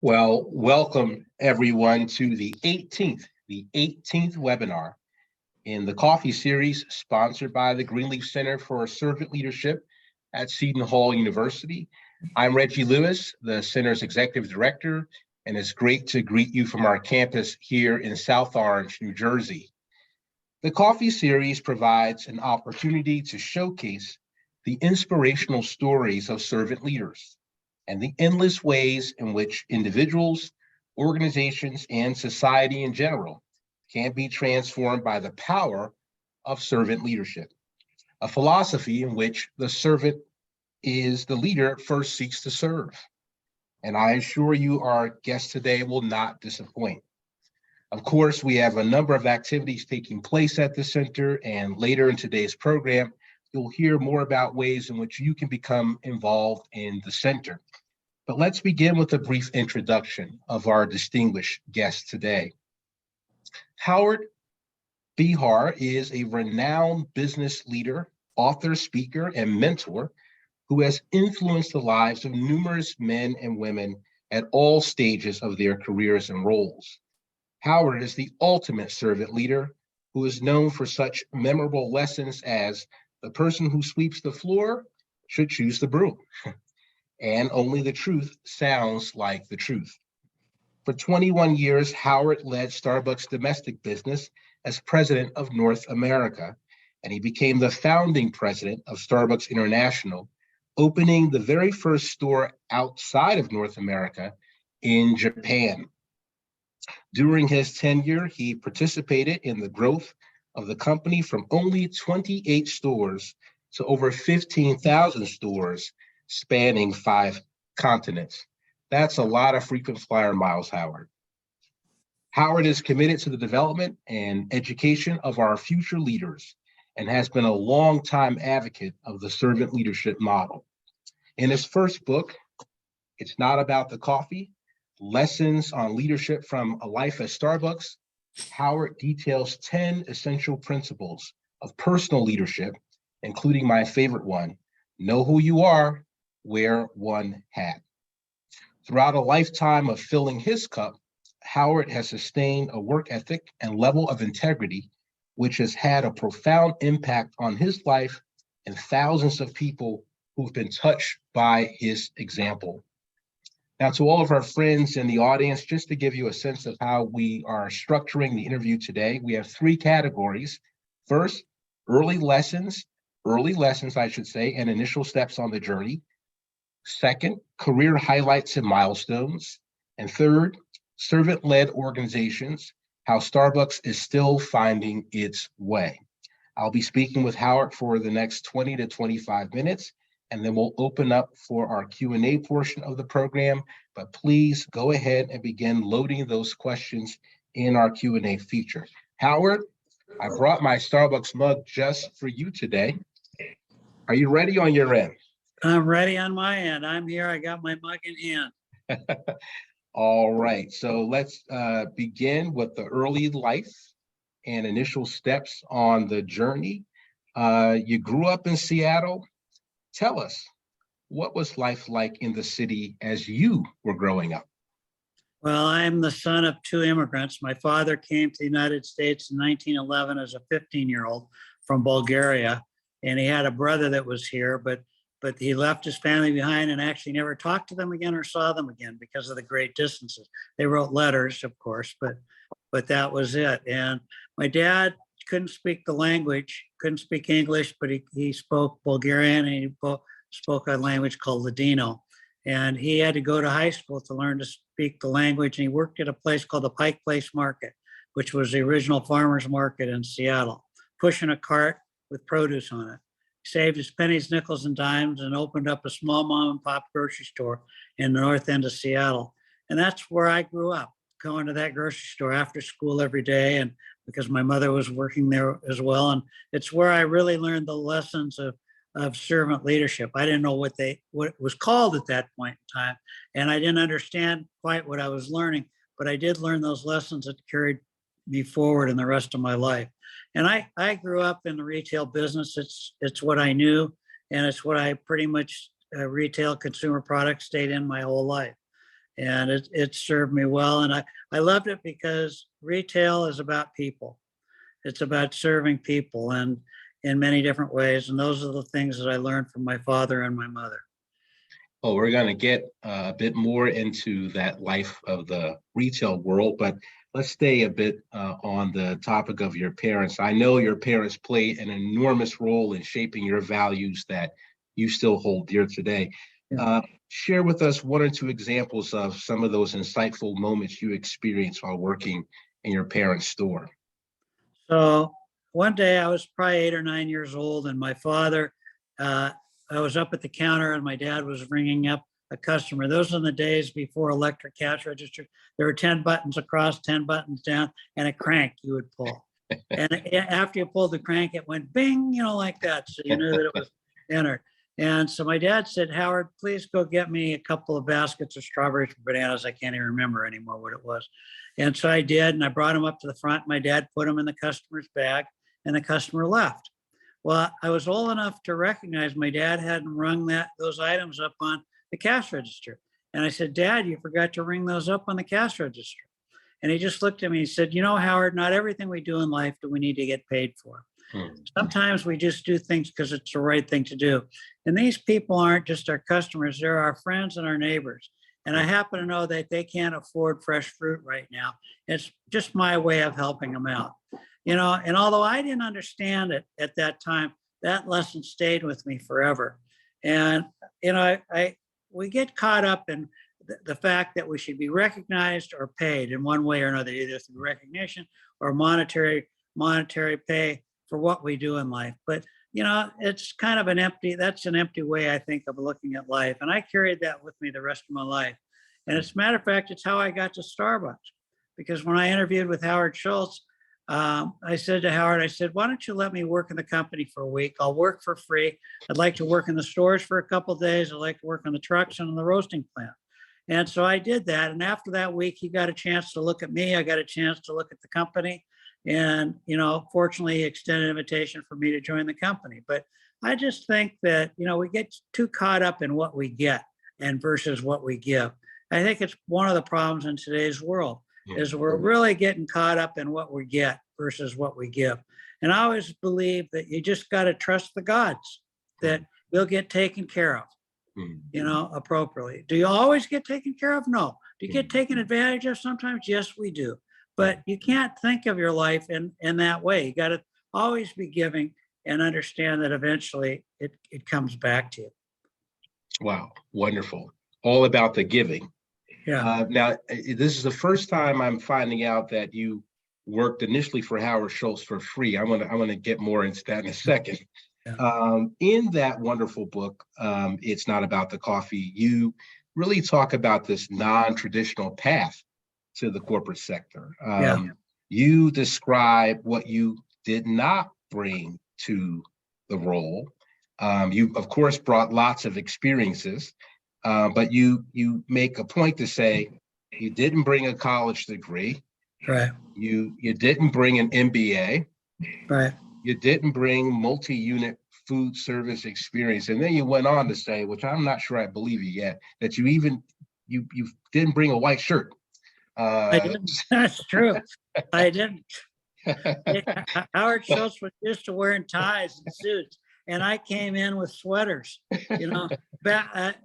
Well, welcome everyone to the 18th webinar in the coffee series sponsored by the Greenleaf Center for Servant Leadership at Seton Hall University. I'm Reggie Lewis, the center's executive director, and it's great to greet you from our campus here in South Orange, New Jersey. The coffee series provides an opportunity to showcase the inspirational stories of servant leaders and the endless ways in which individuals, organizations, and society in general can be transformed by the power of servant leadership, a philosophy in which the servant is the leader first seeks to serve. And I assure you our guest today will not disappoint. Of course, we have a number of activities taking place at the center, and later in today's program, you'll hear more about ways in which you can become involved in the center. But let's begin with a brief introduction of our distinguished guest today. Howard Behar is a renowned business leader, author, speaker, and mentor who has influenced the lives of numerous men and women at all stages of their careers and roles. Howard is the ultimate servant leader who is known for such memorable lessons as the person who sweeps the floor should choose the broom, and only the truth sounds like the truth. For 21 years, Howard led Starbucks' domestic business as president of North America, and he became the founding president of Starbucks International, opening the very first store outside of North America in Japan. During his tenure, he participated in the growth of the company from only 28 stores to over 15,000 stores spanning 5 continents. That's a lot of frequent flyer miles, Howard. Howard is committed to the development and education of our future leaders and has been a longtime advocate of the servant leadership model. In his first book, It's Not About the Coffee, Lessons on Leadership from a Life at Starbucks, Howard details 10 essential principles of personal leadership, including my favorite one, know who you are, wear one hat. Throughout a lifetime of filling his cup, Howard has sustained a work ethic and level of integrity, which has had a profound impact on his life and thousands of people who've been touched by his example. Now, to all of our friends in the audience, just to give you a sense of how we are structuring the interview today, we have 3 categories. First, early lessons, I should say, and initial steps on the journey. Second, career highlights and milestones. And third, servant-led organizations, how Starbucks is still finding its way. I'll be speaking with Howard for the next 20 to 25 minutes, and then we'll open up for our Q&A portion of the program. But please go ahead and begin loading those questions in our Q&A feature. Howard, I brought my Starbucks mug just for you today. Are you ready on your end? I'm ready on my end. I'm here. I got my mug in hand. All right. So let's begin with the early life and initial steps on the journey. You grew up in Seattle. Tell us, what was life like in the city as you were growing up? Well, I'm the son of 2 immigrants. My father came to the United States in 1911 as a 15-year-old from Bulgaria, and he had a brother that was here, but he left his family behind and actually never talked to them again or saw them again because of the great distances. They wrote letters, of course, but that was it. And my dad couldn't speak the language, couldn't speak English, but he spoke Bulgarian, and he spoke a language called Ladino. And he had to go to high school to learn to speak the language. And he worked at a place called the Pike Place Market, which was the original farmer's market in Seattle, pushing a cart with produce on it. He saved his pennies, nickels, and dimes and opened up a small mom and pop grocery store in the north end of Seattle. And that's where I grew up, going to that grocery store after school every day, and because my mother was working there as well. And it's where I really learned the lessons of servant leadership. I didn't know what it was called at that point in time, and I didn't understand quite what I was learning, but I did learn those lessons that carried me forward in the rest of my life. And I grew up in the retail business. It's what I knew, and it's what I pretty much retail consumer products stayed in my whole life. and it served me well. And I loved it because retail is about people. It's about serving people and in many different ways. And those are the things that I learned from my father and my mother. Well, we're going to get a bit more into that life of the retail world, but let's stay a bit on the topic of your parents. I know your parents played an enormous role in shaping your values that you still hold dear today. Yeah. Share with us one or two examples of some of those insightful moments you experienced while working in your parents' store. So one day I was probably 8 or 9 years old, and my father, I was up at the counter and my dad was ringing up a customer. Those are the days before electric cash register. There were 10 buttons across, 10 buttons down, and a crank you would pull. And after you pulled the crank, it went bing, like that. So you knew that it was entered. And so my dad said, Howard, please go get me a couple of baskets of strawberries and bananas. I can't even remember anymore what it was. And so I did, and I brought them up to the front. My dad put them in the customer's bag, and the customer left. Well, I was old enough to recognize my dad hadn't rung those items up on the cash register. And I said, Dad, you forgot to ring those up on the cash register. And he just looked at me and said, Howard, not everything we do in life do we need to get paid for. Sometimes we just do things because it's the right thing to do. And these people aren't just our customers, they're our friends and our neighbors. And I happen to know that they can't afford fresh fruit right now. It's just my way of helping them out. And although I didn't understand it at that time, that lesson stayed with me forever. And, we get caught up in the fact that we should be recognized or paid in one way or another, either through recognition or monetary pay for what we do in life. But, it's kind of that's an empty way, I think, of looking at life. And I carried that with me the rest of my life. And as a matter of fact, it's how I got to Starbucks. Because when I interviewed with Howard Schultz, I said to Howard, why don't you let me work in the company for a week? I'll work for free. I'd like to work in the stores for a couple of days. I'd like to work on the trucks and on the roasting plant. And so I did that. And after that week, he got a chance to look at me. I got a chance to look at the company. And, fortunately, he extended an invitation for me to join the company. But I just think that, we get too caught up in what we get and versus what we give. I think it's one of the problems in today's world is we're really getting caught up in what we get versus what we give. And I always believe that you just got to trust the gods that you'll get taken care of, appropriately. Do you always get taken care of? No. Do you get taken advantage of sometimes? Yes, we do. But you can't think of your life in that way. You got to always be giving and understand that eventually it comes back to you. Wow, wonderful. All about the giving. Yeah. Now, this is the first time I'm finding out that you worked initially for Howard Schultz for free. I want to get more into that in a second. Yeah. In that wonderful book, It's Not About the Coffee, you really talk about this non-traditional path to the corporate sector. You describe what you did not bring to the role. You, of course, brought lots of experiences. But you make a point to say you didn't bring a college degree. Right. You didn't bring an MBA. Right. You didn't bring multi-unit food service experience. And then you went on to say, which I'm not sure I believe you yet, that you didn't bring a white shirt. I didn't. That's true. I didn't. Howard Schultz was used to wearing ties and suits. And I came in with sweaters, back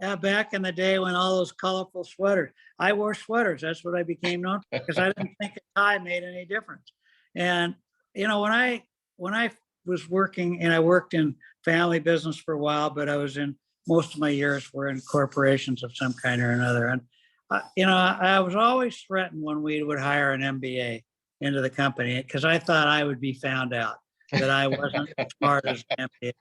in the day when all those colorful sweaters, I wore sweaters. That's what I became known for because I didn't think a tie made any difference. And, when I was working, and I worked in family business for a while, but I was in most of my years were in corporations of some kind or another. And, I was always threatened when we would hire an MBA into the company because I thought I would be found out that I wasn't as smart as an MBA.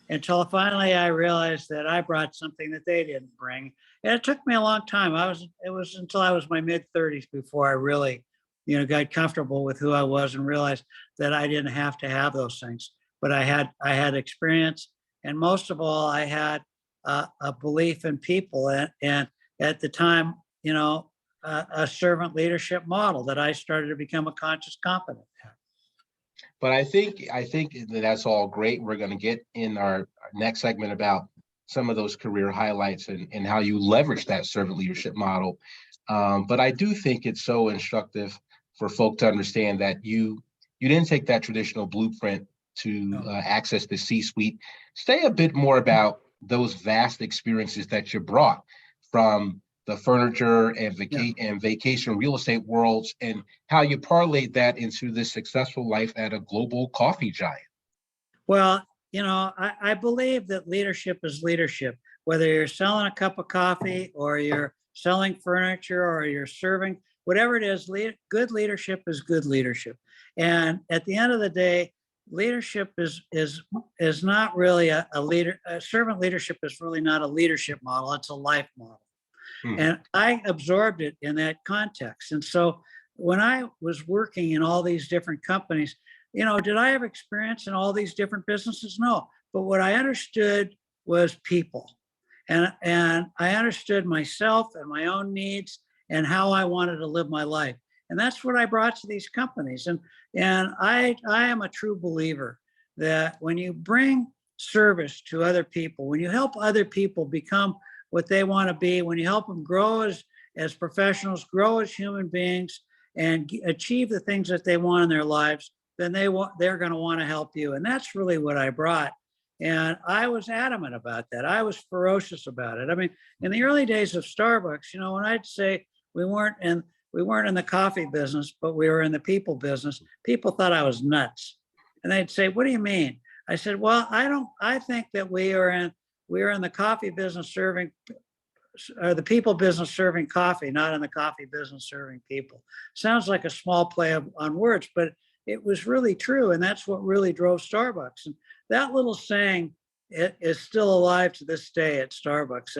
Until finally I realized that I brought something that they didn't bring. And it took me a long time. It was until I was my mid-30s before I really, got comfortable with who I was and realized that I didn't have to have those things. But I had experience, and most of all, I had a belief in people, and at the time, a servant leadership model that I started to become a conscious competent. But I think that's all great. We're going to get in our next segment about some of those career highlights and how you leverage that servant leadership model. But I do think it's so instructive for folk to understand that you didn't take that traditional blueprint to access the C-suite. Say a bit more about those vast experiences that you brought from the furniture and vacation real estate worlds, and how you parlayed that into this successful life at a global coffee giant. Well, I believe that leadership is leadership, whether you're selling a cup of coffee or you're selling furniture or you're serving, whatever it is, good leadership is good leadership. And at the end of the day, leadership is not really a leader. Servant leadership is really not a leadership model. It's a life model. And I absorbed it in that context. And so when I was working in all these different companies, did I have experience in all these different businesses? No. But what I understood was people. And I understood myself and my own needs and how I wanted to live my life. And that's what I brought to these companies. And I am a true believer that when you bring service to other people, when you help other people become what they want to be, when you help them grow as professionals, grow as human beings, and achieve the things that they want in their lives, then they're going to want to help you. And that's really what I brought. And I was adamant about that. I was ferocious about it. I mean, in the early days of Starbucks, when I'd say we weren't in the coffee business, but we were in the people business, people thought I was nuts. And they'd say, "What do you mean?" I said, "Well, I think that we are in the coffee business serving, or the people business serving coffee, not in the coffee business serving people." Sounds like a small play on words, but it was really true. And that's what really drove Starbucks. And that little saying is still alive to this day at Starbucks,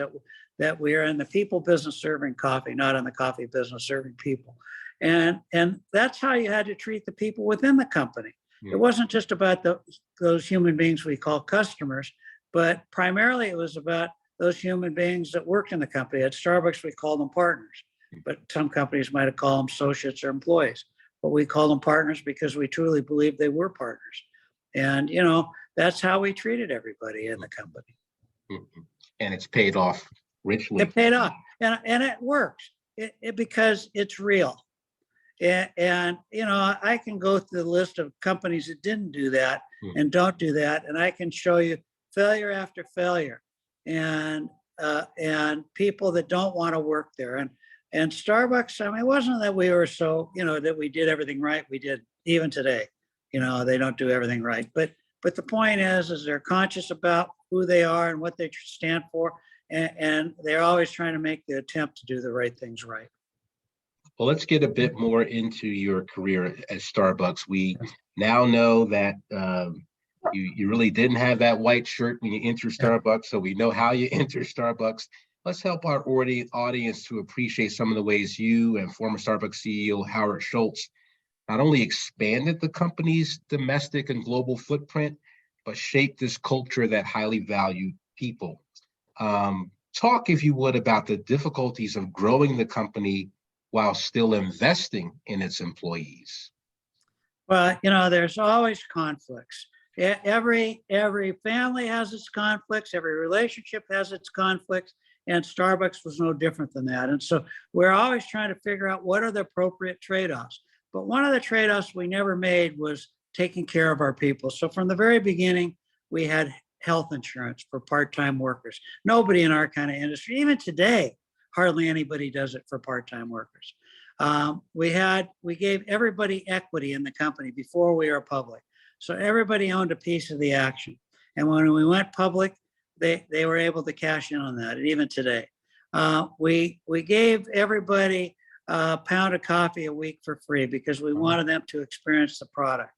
that we are in the people business serving coffee, not in the coffee business serving people. And that's how you had to treat the people within the company. It wasn't just about those human beings we call customers, but primarily it was about those human beings that worked in the company. At Starbucks, we call them partners, but some companies might have called them associates or employees. But we call them partners because we truly believed they were partners. And, that's how we treated everybody in the company. And it's paid off richly. It paid off. And it works because it's real. And I can go through the list of companies that didn't do that and don't do that. And I can show you failure after failure and people that don't want to work there. And Starbucks, I mean, it wasn't that we were so, that we did everything right. We did, even today, they don't do everything right. But the point is they're conscious about who they are and what they stand for. And they're always trying to make the attempt to do the right things right. Well, let's get a bit more into your career at Starbucks. We now know that you really didn't have that white shirt when you entered Starbucks, so we know how you enter Starbucks. Let's help our audience to appreciate some of the ways you and former Starbucks CEO Howard Schultz not only expanded the company's domestic and global footprint, but shaped this culture that highly valued people. Talk, if you would, about the difficulties of growing the company while still investing in its employees. Well, there's always conflicts. Every family has its conflicts. Every relationship has its conflicts. And Starbucks was no different than that. And so we're always trying to figure out what are the appropriate trade-offs. But one of the trade-offs we never made was taking care of our people. So from the very beginning, we had health insurance for part-time workers. Nobody in our kind of industry, even today, hardly anybody does it for part-time workers. We gave everybody equity in the company before we were public. So everybody owned a piece of the action. And when we went public, they were able to cash in on that. And even today, we gave everybody a pound of coffee a week for free because we wanted them to experience the product.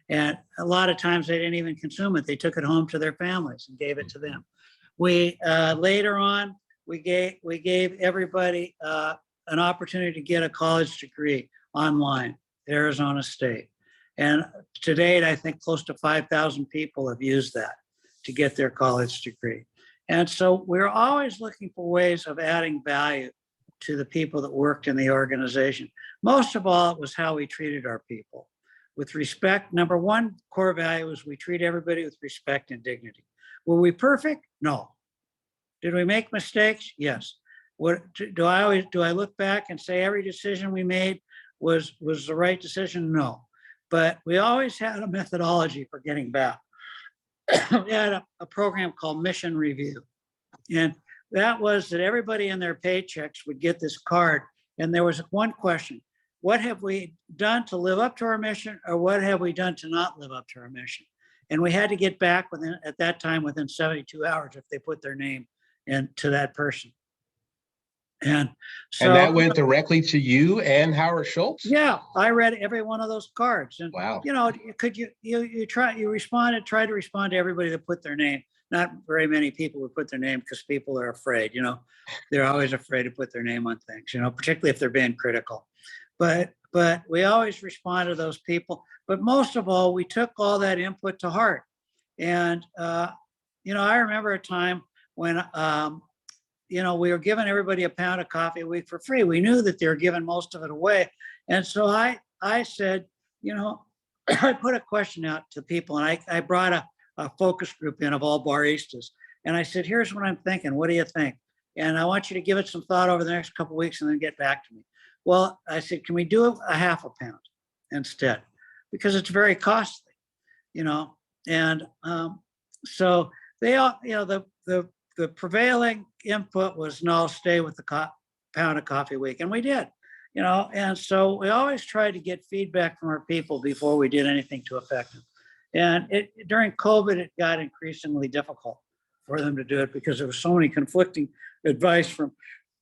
And a lot of times they didn't even consume it. They took it home to their families and gave it to them. We later on, we gave everybody an opportunity to get a college degree online, Arizona State. And to date, I think close to 5,000 people have used that to get their college degree. And so we're always looking for ways of adding value to the people that worked in the organization. Most of all, it was how we treated our people. With respect, number one core value is we treat everybody with respect and dignity. Were we perfect? No. Did we make mistakes? Yes. What do I look back and say every decision we made was the right decision? No. But we always had a methodology for getting back. We had a program called Mission Review. And that was that everybody in their paychecks would get this card. And there was one question: what have we done to live up to our mission, or what have we done to not live up to our mission? And we had to get back at that time within 72 hours if they put their name into that person. And so, And that went directly to you and Howard Schultz? yeah, I read every one of those cards. And, Wow. could you tried to respond to everybody that put their name. Not very many people would put their name because people are afraid, they're always afraid to put their name on things, particularly if they're being critical. But we always respond to those people. But most of all, we took all that input to heart. And, I remember a time when, we were giving everybody a pound of coffee a week for free. We knew that they were giving most of it away. And so I said, I put a question out to people, and I brought a focus group in of all baristas. And I said, here's what I'm thinking. What do you think? And I want you to give it some thought over the next couple of weeks and then get back to me. Well, I said, can we do a half a pound instead? Because it's very costly, And so they all, the prevailing input was no, stay with the pound of coffee a week. And we did, and so we always tried to get feedback from our people before we did anything to affect them. And during COVID, it got increasingly difficult for them to do it because there was so many conflicting advice from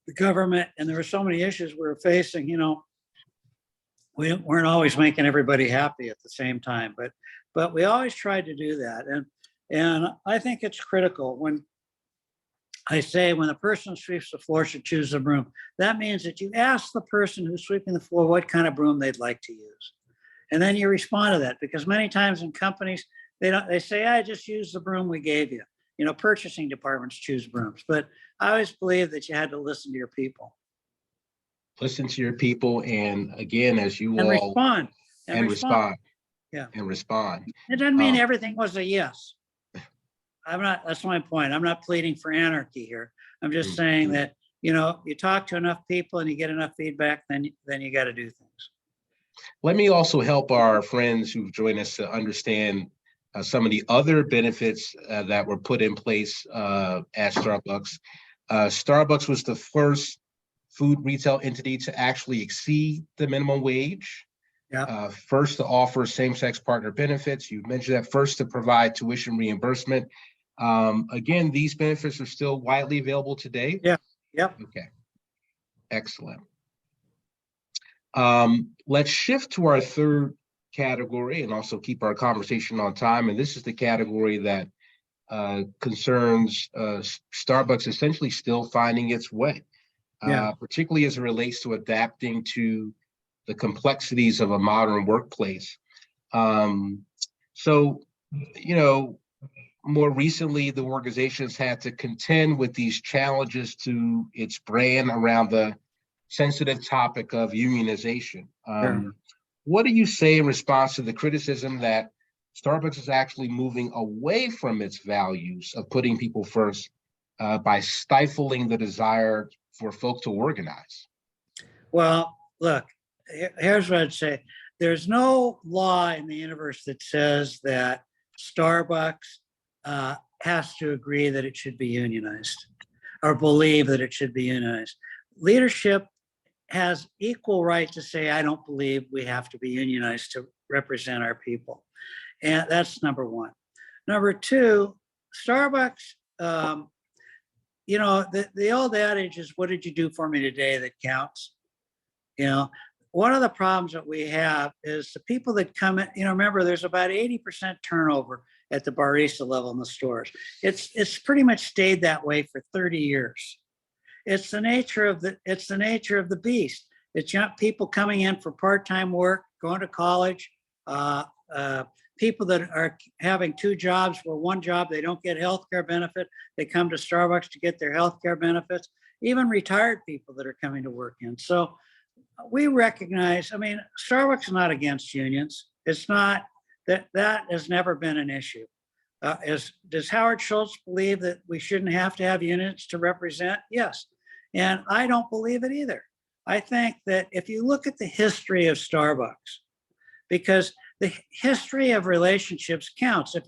the government, and there were so many issues we were facing. We weren't always making everybody happy at the same time, but we always tried to do that. And I think it's critical when I say when the person sweeps the floor should choose the broom. That means that you ask the person who's sweeping the floor what kind of broom they'd like to use. And then you respond to that, because many times in companies, they say, I just use the broom we gave you. Purchasing departments choose brooms, but I always believe that you had to listen to your people. Listen to your people, and again, as you and all respond. respond. Yeah. And respond. It doesn't mean everything was a yes. That's my point. I'm not pleading for anarchy here. I'm just saying that, you talk to enough people and you get enough feedback, then you got to do things. Let me also help our friends who've joined us to understand some of the other benefits that were put in place at Starbucks. Starbucks was the first food retail entity to actually exceed the minimum wage. Yeah. First to offer same-sex partner benefits. You mentioned that. First to provide tuition reimbursement. Again, these benefits are still widely available today. Yeah. Yep. Okay. Excellent. Let's shift to our third category and also keep our conversation on time. And this is the category that concerns Starbucks essentially still finding its way, particularly as it relates to adapting to the complexities of a modern workplace. So, more recently, the organization's had to contend with these challenges to its brand around the sensitive topic of unionization. What do you say in response to the criticism that Starbucks is actually moving away from its values of putting people first by stifling the desire for folk to organize? Well, look, here's what I'd say. There's no law in the universe that says that Starbucks has to agree that it should be unionized or believe that it should be unionized. Leadership has equal right to say, I don't believe we have to be unionized to represent our people. And that's number one. Number two, Starbucks, the old adage is, what did you do for me today that counts? One of the problems that we have is the people that come in, remember there's about 80% turnover at the barista level in the stores. It's pretty much stayed that way for 30 years. It's the nature of the beast. It's young people coming in for part-time work, going to college, people that are having two jobs, where one job they don't get health care benefit. They come to Starbucks to get their health care benefits, even retired people that are coming to work in. So we recognize, Starbucks is not against unions. It's not, that has never been an issue. Does Howard Schultz believe that we shouldn't have to have unions to represent? Yes. And I don't believe it either. I think that if you look at the history of Starbucks, because the history of relationships counts. If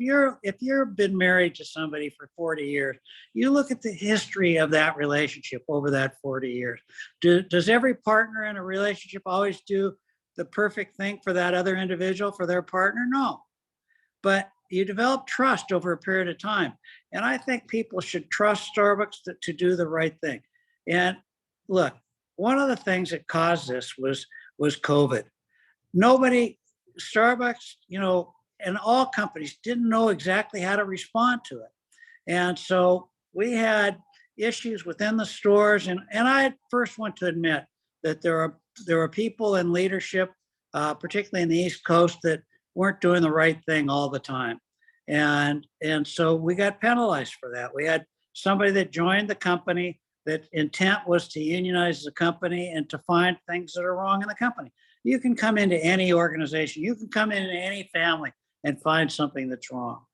you've been married to somebody for 40 years, you look at the history of that relationship over that 40 years. Does every partner in a relationship always do the perfect thing for that other individual, for their partner? No. But you develop trust over a period of time. And I think people should trust Starbucks to do the right thing. And look, one of the things that caused this was COVID. Starbucks, and all companies didn't know exactly how to respond to it. And so we had issues within the stores. And I first want to admit that there are people in leadership, particularly in the East Coast, that weren't doing the right thing all the time. And so we got penalized for that. We had somebody that joined the company that intent was to unionize the company and to find things that are wrong in the company. You can come into any organization, you can come into any family and find something that's wrong.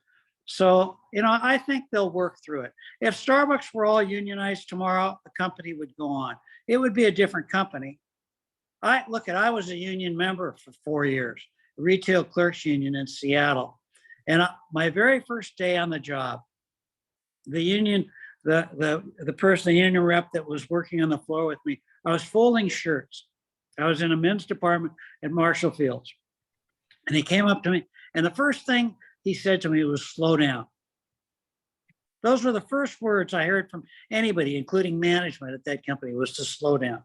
So, I think they'll work through it. If Starbucks were all unionized tomorrow, the company would go on. It would be a different company. I was a union member for 4 years, retail clerks union in Seattle. And my very first day on the job, the union, the person, the union rep that was working on the floor with me, I was folding shirts. I was in a men's department at Marshall Fields. And he came up to me, and the first thing he said to me was, "Slow down." Those were the first words I heard from anybody, including management at that company, was to slow down.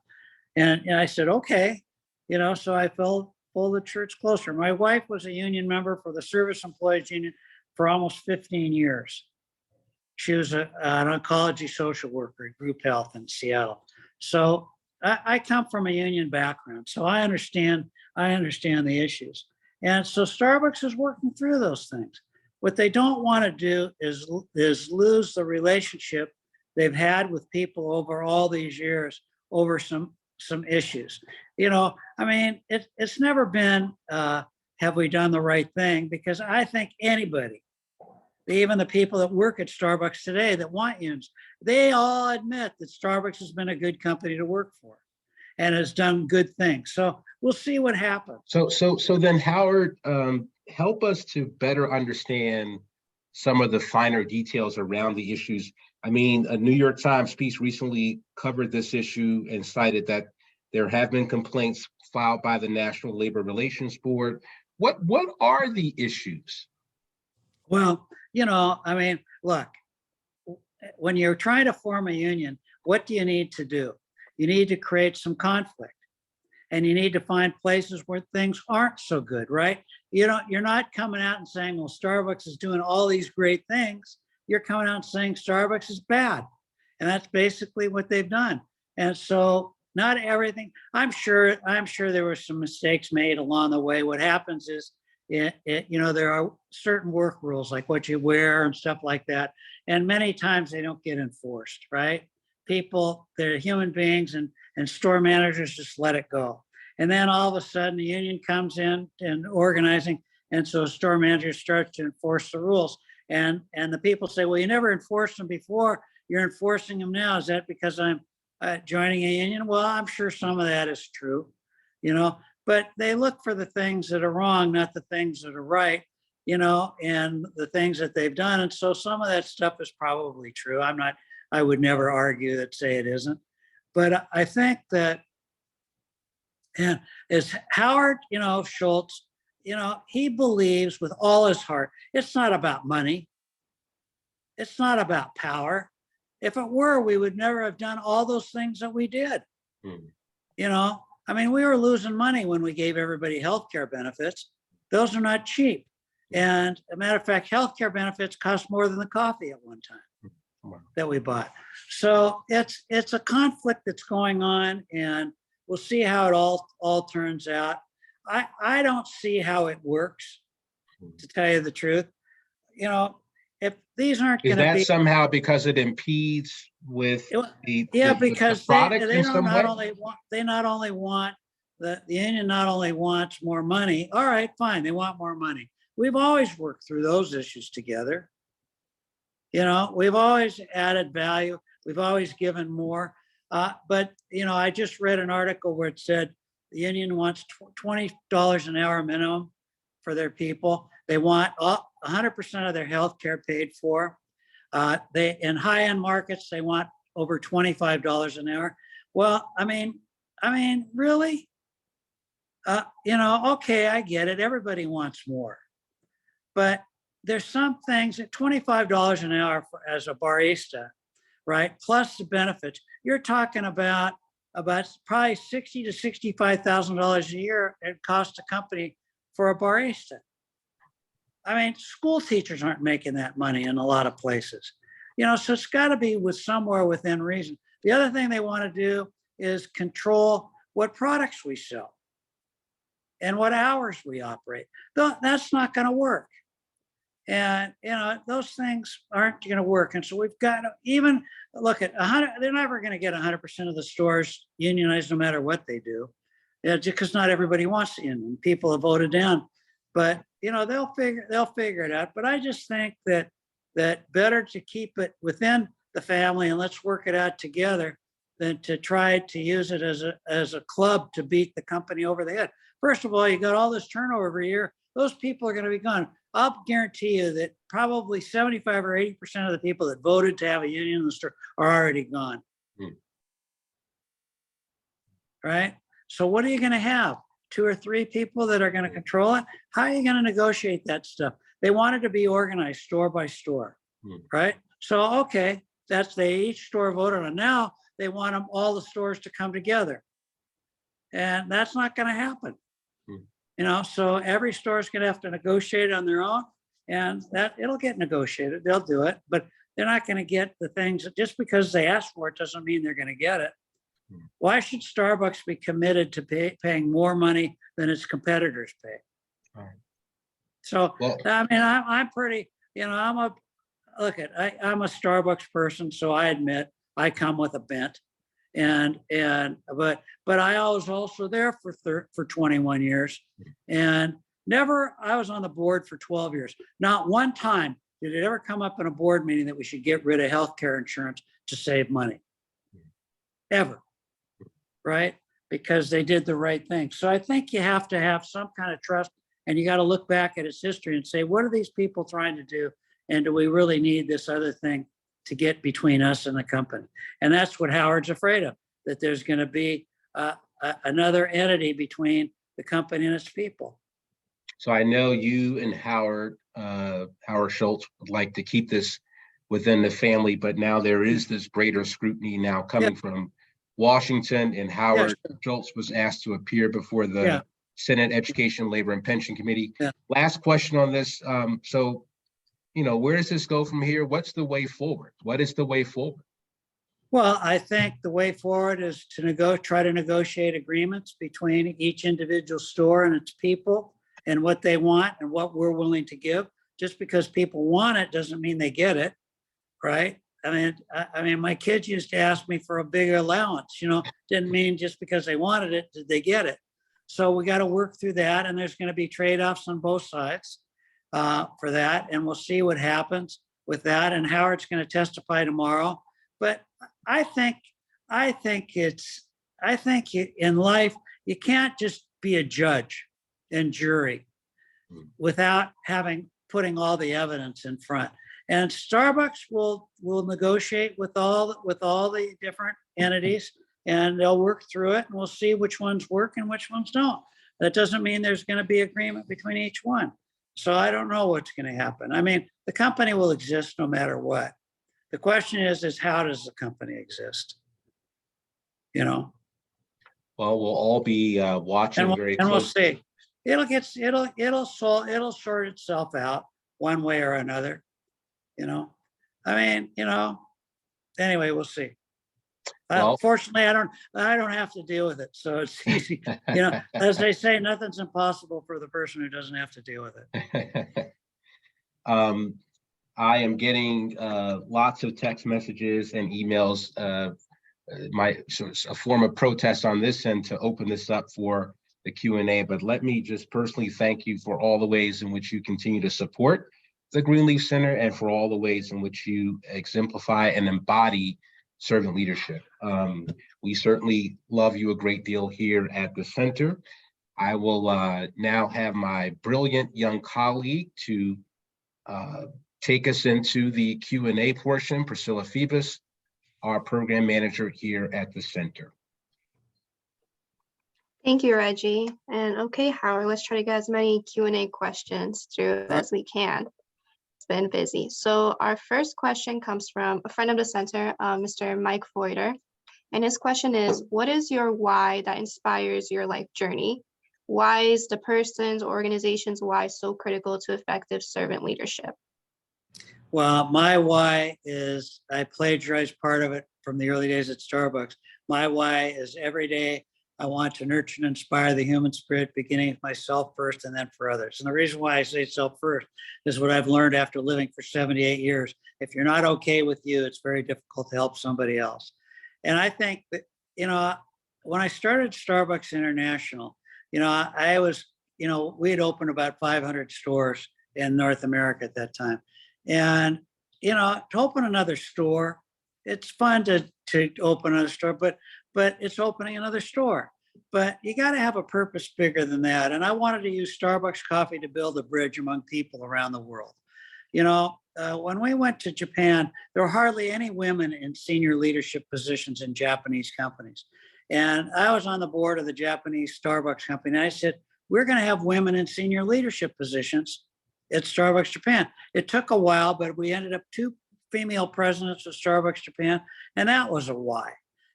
And I said, okay, so I folded shirts closer. My wife was a union member for the Service Employees Union for almost 15 years. She was an oncology social worker at Group Health in Seattle. So I come from a union background, so I understand the issues. And so Starbucks is working through those things. What they don't want to do is lose the relationship they've had with people over all these years over some issues. It's never been have we done the right thing, because I think anybody, even the people that work at Starbucks today that want unions, they all admit that Starbucks has been a good company to work for and has done good things. So we'll see what happens. So then, Howard, help us to better understand some of the finer details around the issues. A New York Times piece recently covered this issue and cited that there have been complaints filed by the National Labor Relations Board. What are the issues? Well, look, when you're trying to form a union, what do you need to do? You need to create some conflict, and you need to find places where things aren't so good, right? You're not coming out and saying, well, Starbucks is doing all these great things. You're coming out and saying Starbucks is bad. And that's basically what they've done. And so not everything, I'm sure there were some mistakes made along the way. What happens is, there are certain work rules, like what you wear and stuff like that. And many times they don't get enforced, right? People, they're human beings, and store managers just let it go. And then all of a sudden the union comes in and organizing. And so store manager starts to enforce the rules. And the people say, well, you never enforced them before. You're enforcing them now. Is that because I'm joining a union? Well, I'm sure some of that is true, but they look for the things that are wrong, not the things that are right, and the things that they've done. And so some of that stuff is probably true. I would never argue that, say it isn't. But I think that, and as Howard, Schultz, he believes with all his heart, it's not about money. It's not about power. If it were, we would never have done all those things that we did. We were losing money when we gave everybody healthcare benefits. Those are not cheap. And as a matter of fact, healthcare benefits cost more than the coffee at one time that we bought. So it's a conflict that's going on, and we'll see how it all turns out. I don't see how it works, to tell you the truth. If these aren't going to be, is that somehow because it impedes with because the product they in some way? The union not only wants more money. All right, fine, they want more money. We've always worked through those issues together. You know, we've always added value. We've always given more. But, you know, I just read an article where it said the union wants $20 an hour minimum for their people. They want 100% of their health care paid for. They in high-end markets, they want over $25 an hour. Well, I mean, really? You know, okay, I get it. Everybody wants more. But there's some things at $25 an hour as a barista, right? Plus the benefits. You're talking about probably $60,000 to $65,000 a year it costs the company for a barista. I mean, school teachers aren't making that money in a lot of places. You know, so it's got to be with somewhere within reason. The other thing they want to do is control what products we sell and what hours we operate. That's not going to work. And, you know, those things aren't going to work. And so we've got to even look at 100, they're never going to get 100% of the stores unionized no matter what they do. Yeah, just because not everybody wants to union. People have voted down. But, you know, they'll figure it out. But I just think that better to keep it within the family and let's work it out together than to try to use it as a club to beat the company over the head. First of all, you got all this turnover every year. Those people are going to be gone. I'll guarantee you that probably 75 or 80% of the people that voted to have a union in the store are already gone. Right? So what are you going to have? 2 or 3 people that are going to control it? How are you going to negotiate that stuff? They wanted to be organized store by store, right? So, okay, each store voted on. Now they want all the stores to come together. And that's not going to happen. You know, so every store is going to have to negotiate on their own, and that it'll get negotiated. They'll do it, but they're not going to get the things just because they ask for it doesn't mean they're going to get it. Why should Starbucks be committed to paying more money than its competitors pay? Right. So, well, I mean, I'm pretty, you know, I'm a Starbucks person, so I admit I come with a bent. But I was also there for 21 years, and I was on the board for 12 years. Not one time did it ever come up in a board meeting that we should get rid of healthcare insurance to save money, ever, right? Because they did the right thing. So I think you have to have some kind of trust, and you got to look back at its history and say, what are these people trying to do? And do we really need this other thing to get between us and the company? And that's what Howard's afraid of, that there's going to be another entity between the company and its people. So I know you and Howard Schultz would like to keep this within the family, but now there is this greater scrutiny now coming from Washington, and Howard Schultz was asked to appear before the Senate Education, Labor, and Pension Committee. Last question on this. So, you know, where does this go from here? What's the way forward? What is the way forward? Well, I think the way forward is to try to negotiate agreements between each individual store and its people and what they want and what we're willing to give. Just because people want it doesn't mean they get it, right? I mean, my kids used to ask me for a bigger allowance, you know, didn't mean just because they wanted it, did they get it? So we got to work through that, and there's going to be trade-offs on both sides for that, and we'll see what happens with that. And Howard's going to testify tomorrow. But I think in life, you can't just be a judge and jury without putting all the evidence in front. And Starbucks will negotiate with all the different entities, and they'll work through it, and we'll see which ones work and which ones don't. That doesn't mean there's going to be agreement between each one. So I don't know what's going to happen. I mean, the company will exist no matter what. The question is how does the company exist? You know. Well, we'll all be watching very closely. And we'll see. It'll sort itself out one way or another. You know, I mean, you know. Anyway, we'll see. Well, fortunately, I don't have to deal with it, so it's easy. You know, as they say, nothing's impossible for the person who doesn't have to deal with it. I am getting lots of text messages and emails. A form of protest on this end to open this up for the Q&A. But let me just personally thank you for all the ways in which you continue to support the Greenleaf Center and for all the ways in which you exemplify and embody servant leadership. We certainly love you a great deal here at the center. I will now have my brilliant young colleague to take us into the Q&A portion, Priscilla Phoebus, our program manager here at the center. Thank you, Reggie. And okay, Howard, let's try to get as many Q&A questions through as we can. It's been busy. So our first question comes from a friend of the center, Mr. Mike Feuder. And his question is, what is your why that inspires your life journey? Why is the person's or organization's why so critical to effective servant leadership? Well, my why is, I plagiarized part of it from the early days at Starbucks. My why is every day I want to nurture and inspire the human spirit, beginning with myself first and then for others. And the reason why I say self first is what I've learned after living for 78 years. If you're not okay with you, it's very difficult to help somebody else. And I think that, when I started Starbucks International, I was, we had opened about 500 stores in North America at that time. And, to open another store, it's fun to open another store, but it's opening another store. But you got to have a purpose bigger than that. And I wanted to use Starbucks coffee to build a bridge among people around the world. When we went to Japan, there were hardly any women in senior leadership positions in Japanese companies. And I was on the board of the Japanese Starbucks company. And I said, we're going to have women in senior leadership positions at Starbucks Japan. It took a while, but we ended up 2 female presidents of Starbucks Japan. And that was a why,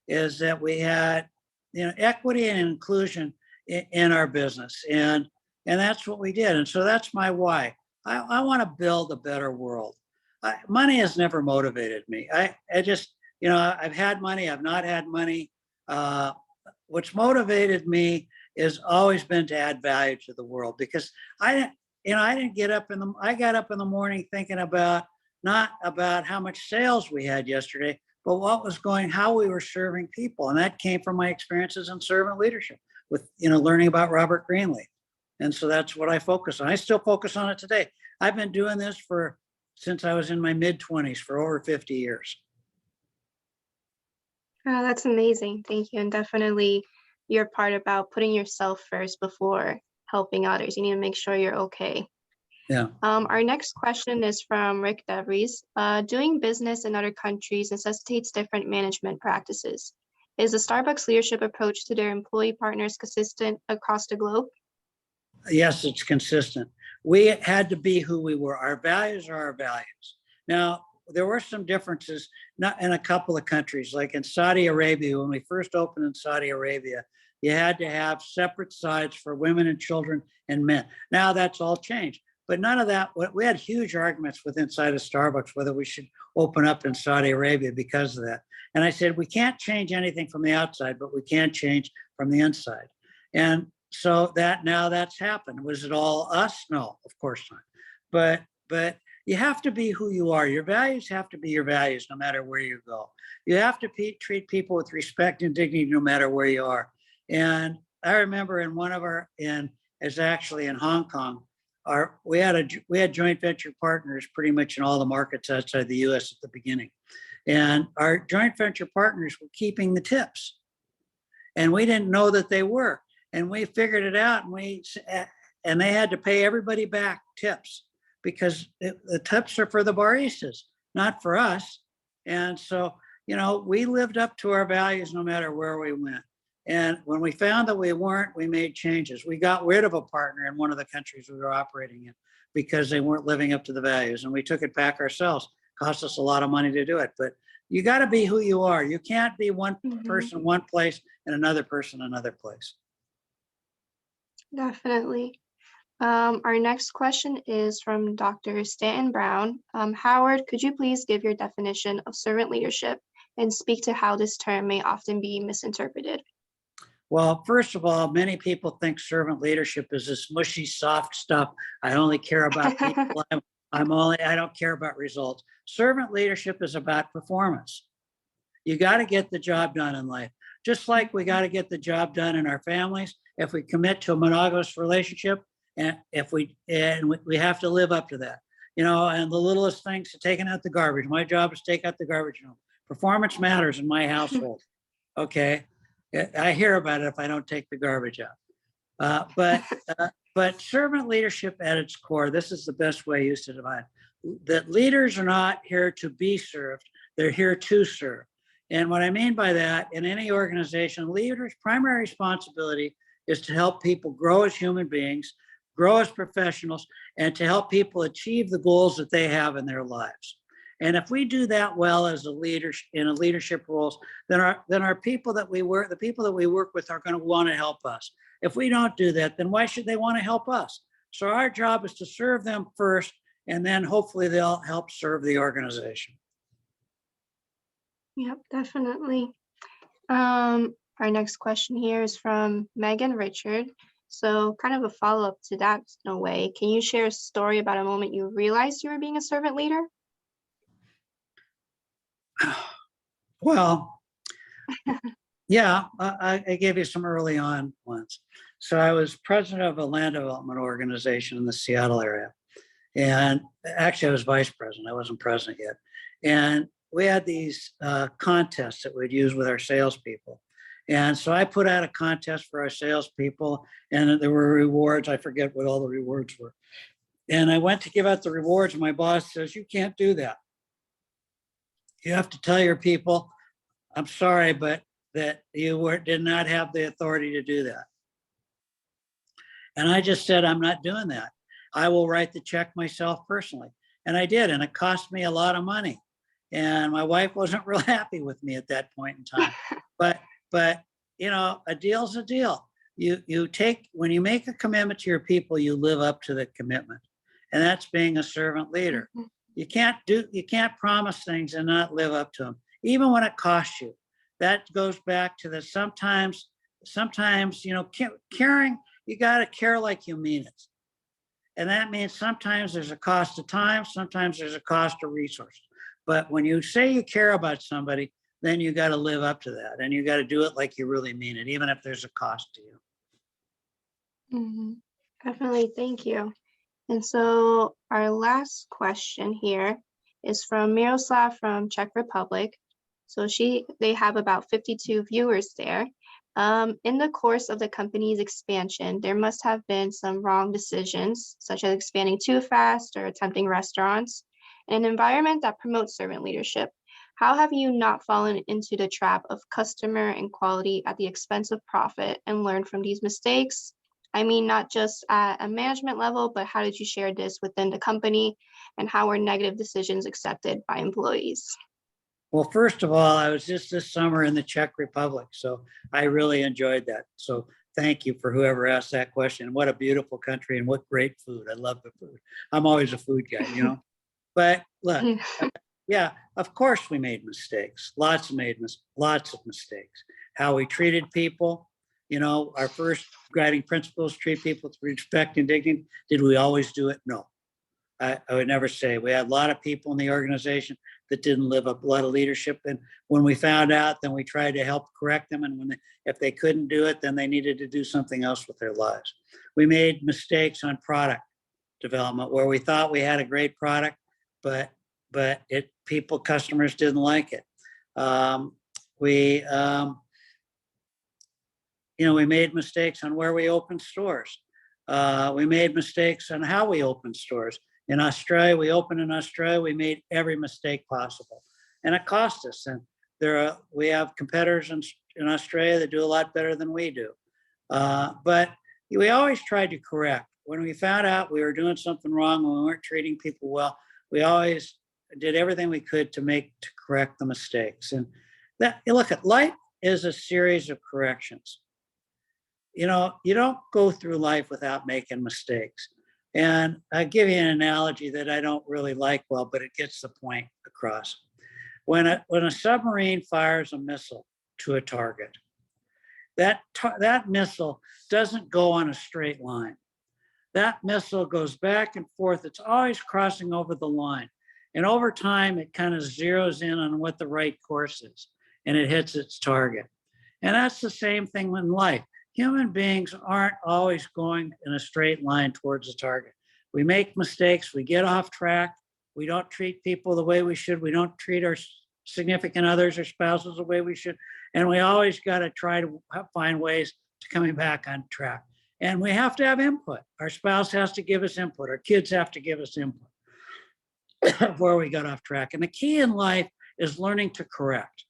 is that we had, equity and inclusion in our business. And that's what we did. And so that's my why. I want to build a better world. Money has never motivated me. I just, I've had money, I've not had money. What's motivated me has always been to add value to the world, because I got up in the morning thinking about, not about how much sales we had yesterday, but how we were serving people. And that came from my experiences in servant leadership with, learning about Robert Greenleaf. And so that's what I focus on. I still focus on it today. I've been doing this since I was in my mid-20s, for over 50 years. Oh, that's amazing. Thank you. And definitely your part about putting yourself first before helping others. You need to make sure you're okay. Yeah. Our next question is from Rick DeVries. Doing business in other countries necessitates different management practices. Is the Starbucks leadership approach to their employee partners consistent across the globe? Yes, it's consistent. We had to be who we were. Our values are our values. Now, there were some differences not in a couple of countries, like in Saudi Arabia. When we first opened in Saudi Arabia, you had to have separate sides for women and children and men. Now that's all changed. But none of that, we had huge arguments with inside of Starbucks whether we should open up in Saudi Arabia because of that. And I said, we can't change anything from the outside, but we can change from the inside. And so now that's happened. Was it all us? No, of course not. But you have to be who you are. Your values have to be your values no matter where you go. You have to treat people with respect and dignity no matter where you are. And I remember it's actually in Hong Kong, we had joint venture partners pretty much in all the markets outside the US at the beginning. And our joint venture partners were keeping the tips. And we didn't know that they were. And we figured it out, and they had to pay everybody back tips, because the tips are for the baristas, not for us. And so, we lived up to our values no matter where we went. And when we found that we weren't, we made changes. We got rid of a partner in one of the countries we were operating in because they weren't living up to the values, and we took it back ourselves. Cost us a lot of money to do it, but you got to be who you are. You can't be one person one place and another person another place. Definitely. Our next question is from Dr. Stanton Brown. Howard, could you please give your definition of servant leadership and speak to how this term may often be misinterpreted? Well, first of all, many people think servant leadership is this mushy, soft stuff. I only care about people. I don't care about results. Servant leadership is about performance. You got to get the job done in life. Just like we got to get the job done in our families. If we commit to a monogamous relationship, and we have to live up to that. and the littlest things to taking out the garbage. My job is to take out the garbage. Performance matters in my household. Okay. I hear about it if I don't take the garbage out. But servant leadership at its core, this is the best way I used to define that leaders are not here to be served. They're here to serve. And what I mean by that, in any organization, leaders' primary responsibility is to help people grow as human beings, grow as professionals, and to help people achieve the goals that they have in their lives. And if we do that well as a leader in a leadership roles, then our people that we work, the people that we work with are going to want to help us. If we don't do that, then why should they want to help us? So our job is to serve them first, and then hopefully they'll help serve the organization. Yep, definitely. Our next question here is from Megan Richard. So kind of a follow-up to that in a way. Can you share a story about a moment you realized you were being a servant leader? Well, yeah, I gave you some early on ones. So I was president of a land development organization in the Seattle area. And actually I was vice president. I wasn't president yet. And we had these contests that we'd use with our salespeople. And so I put out a contest for our salespeople, and there were rewards. I forget what all the rewards were. And I went to give out the rewards, and my boss says, "You can't do that. You have to tell your people, I'm sorry, but that you did not have the authority to do that." And I just said, "I'm not doing that. I will write the check myself personally." And I did, and it cost me a lot of money. And my wife wasn't real happy with me at that point in time. But a deal's a deal. When you make a commitment to your people, you live up to the commitment. And that's being a servant leader. You can't promise things and not live up to them, even when it costs you. That goes back to the sometimes, caring, you got to care like you mean it. And that means sometimes there's a cost of time, sometimes there's a cost of resources. But when you say you care about somebody, then you got to live up to that, and you got to do it like you really mean it, even if there's a cost to you. Definitely, thank you. And so our last question here is from Miroslav from Czech Republic. So they have about 52 viewers there. In the course of the company's expansion, there must have been some wrong decisions, such as expanding too fast or attempting restaurants. In an environment that promotes servant leadership, how have you not fallen into the trap of customer and quality at the expense of profit and learned from these mistakes? I mean, not just at a management level, but how did you share this within the company, and how were negative decisions accepted by employees? Well, first of all, I was just this summer in the Czech Republic, so I really enjoyed that. So thank you for whoever asked that question. What a beautiful country and what great food. I love the food. I'm always a food guy, But look, yeah, of course we made mistakes. Lots of mistakes. How we treated people, our first guiding principles, treat people with respect and dignity. Did we always do it? No. I would never say. We had a lot of people in the organization that didn't live up, a lot of leadership. And when we found out, then we tried to help correct them. And if they couldn't do it, then they needed to do something else with their lives. We made mistakes on product development where we thought we had a great product, but customers didn't like it. We made mistakes on where we opened stores. We made mistakes on how we opened stores. In Australia, we made every mistake possible, and it cost us. And we have competitors in Australia that do a lot better than we do. But we always tried to correct. When we found out we were doing something wrong, when we weren't treating people well, we always did everything we could to correct the mistakes. And look at life is a series of corrections. You don't go through life without making mistakes. And I give you an analogy that I don't really like well, but it gets the point across. When a submarine fires a missile to a target, that missile doesn't go on a straight line. That missile goes back and forth. It's always crossing over the line. And over time, it kind of zeroes in on what the right course is, and it hits its target. And that's the same thing in life. Human beings aren't always going in a straight line towards a target. We make mistakes, we get off track, we don't treat people the way we should, we don't treat our significant others or spouses the way we should, and we always got to try to find ways to coming back on track. And we have to have input. Our spouse has to give us input, our kids have to give us input where we got off track. And the key in life is learning to correct.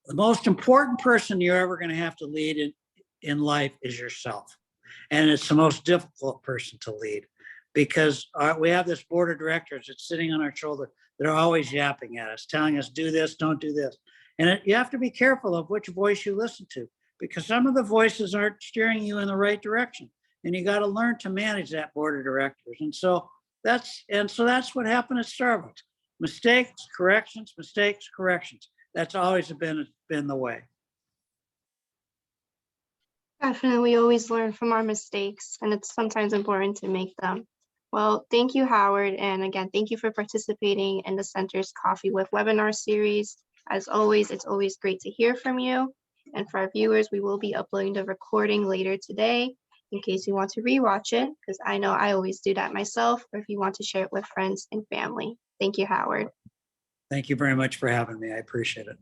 The most important person you're ever going to have to lead in life is yourself. And it's the most difficult person to lead because we have this board of directors that's sitting on our shoulder. They're always yapping at us, telling us, do this, don't do this. And you have to be careful of which voice you listen to because some of the voices aren't steering you in the right direction. And you got to learn to manage that board of directors. And so that's what happened at Starbucks. Mistakes, corrections, mistakes, corrections. That's always been the way. Definitely, we always learn from our mistakes, and it's sometimes important to make them. Well, thank you, Howard. And again, thank you for participating in the Center's Coffee with webinar series. As always, it's always great to hear from you. And for our viewers, we will be uploading the recording later today in case you want to rewatch it, because I know I always do that myself, or if you want to share it with friends and family. Thank you, Howard. Thank you very much for having me. I appreciate it.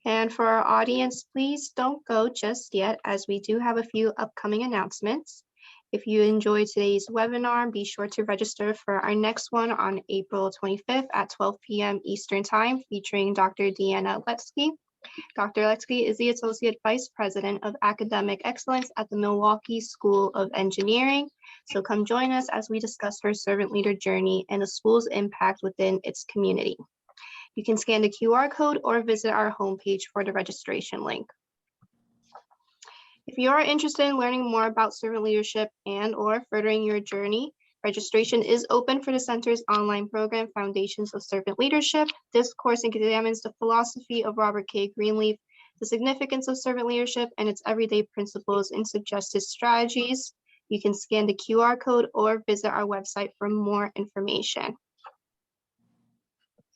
And for our audience, please don't go just yet, as we do have a few upcoming announcements. If you enjoyed today's webinar, be sure to register for our next one on April 25th at 12 p.m. Eastern Time, featuring Dr. Deanna Letsky. Dr. Letsky is the Associate Vice President of Academic Excellence at the Milwaukee School of Engineering. So come join us as we discuss her servant leader journey and the school's impact within its community. You can scan the QR code or visit our homepage for the registration link. If you are interested in learning more about servant leadership and/or furthering your journey, registration is open for the Center's online program, Foundations of Servant Leadership. This course examines the philosophy of Robert K. Greenleaf, the significance of servant leadership, and its everyday principles and suggested strategies. You can scan the QR code or visit our website for more information.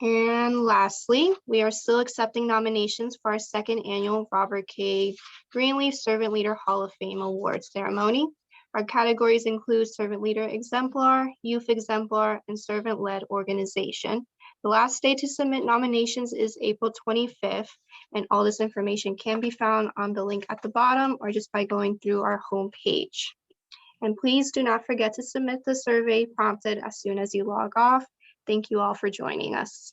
And lastly, we are still accepting nominations for our second annual Robert K. Greenleaf Servant Leader Hall of Fame Award ceremony. Our categories include Servant Leader Exemplar, Youth Exemplar, and Servant-Led Organization. The last day to submit nominations is April 25th, and all this information can be found on the link at the bottom or just by going through our homepage. And please do not forget to submit the survey prompted as soon as you log off. Thank you all for joining us.